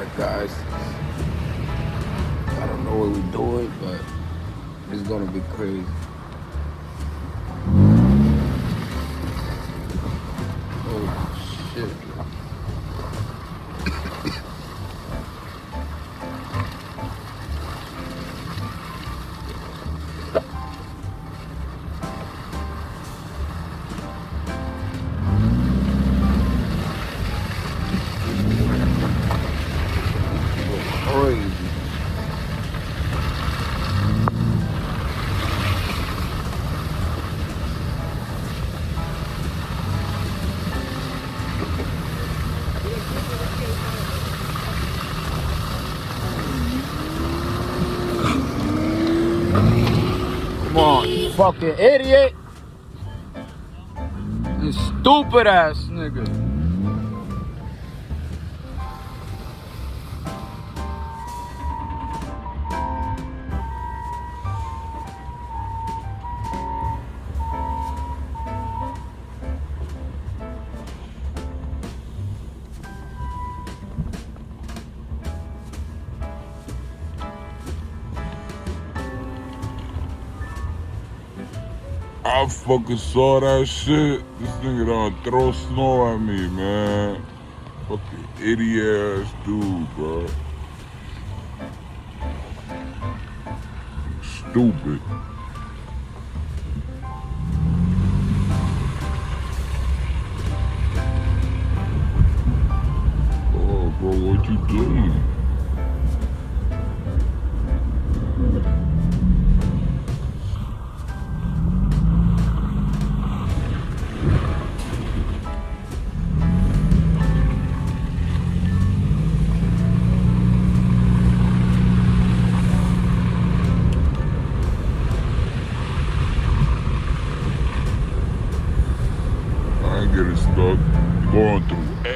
Alright guys, I don't know what we're doing, but it's gonna be crazy. Oh shit. Crazy. Come on, you fucking idiot! You stupid ass nigga. I fucking saw that shit. This nigga done throw snow at me, man. Fucking idiot ass dude, bro. Stupid. Oh, bro, what you doing? I ain't getting stuck. Going through A.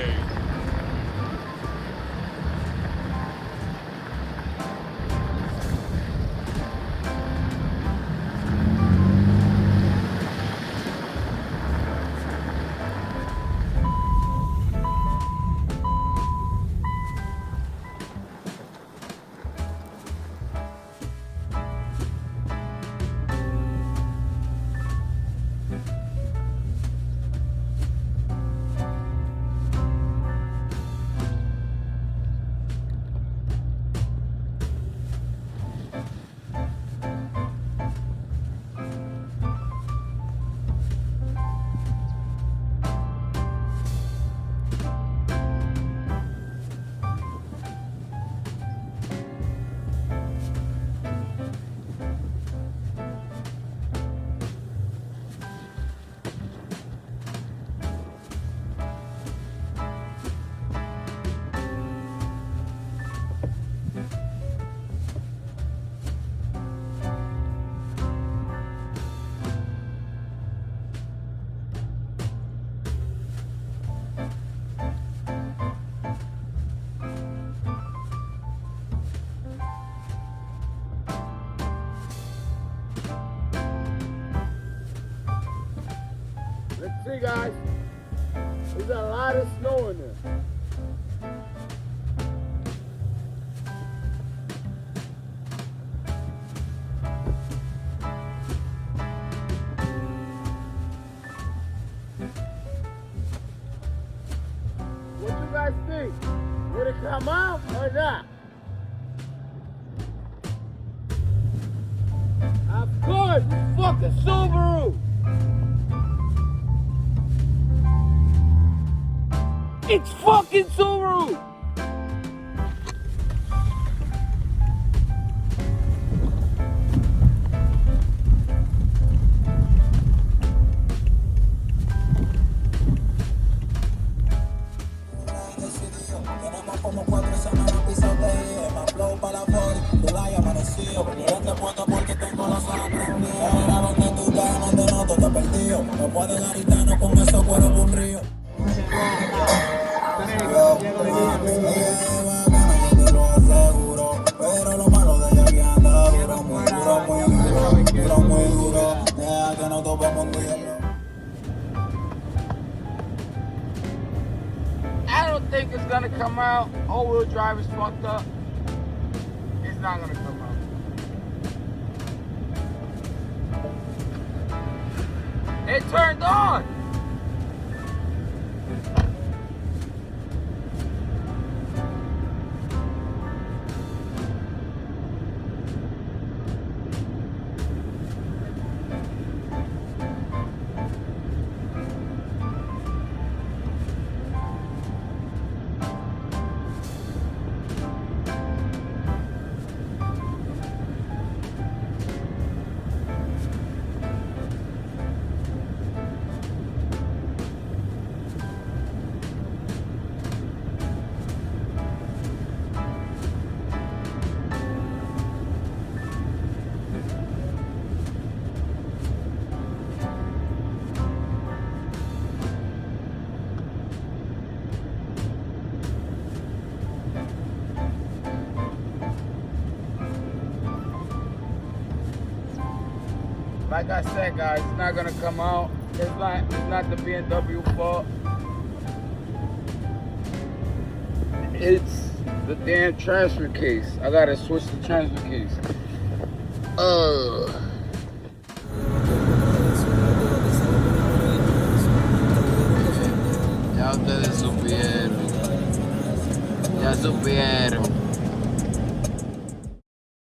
Let's see guys, there's a lot of snow in there. What you guys think? Would it come out or not? Of course, it's fucking Subaru! It's fucking Subaru! Como 4 semanas pisoteé, más flow para la body, tú la amanecido. Yo te puesto porque tengo los ojos prendidos. Mira donde tú estás, no te noto, te perdido. No pueden garitano con esos cueros de un río. Yo te lo aseguro, pero lo malo de ella que anda duro, muy duro, muy duro, muy duro. Deja que no topemos un día. don't think it's gonna come out. All-wheel drive is fucked up. It's not gonna come out. It turned on. Like I said, guys, it's not gonna come out. It's not the BMW fault. It's the damn transfer case. I gotta switch the transfer case. Ya ustedes supieron. Ya supieron.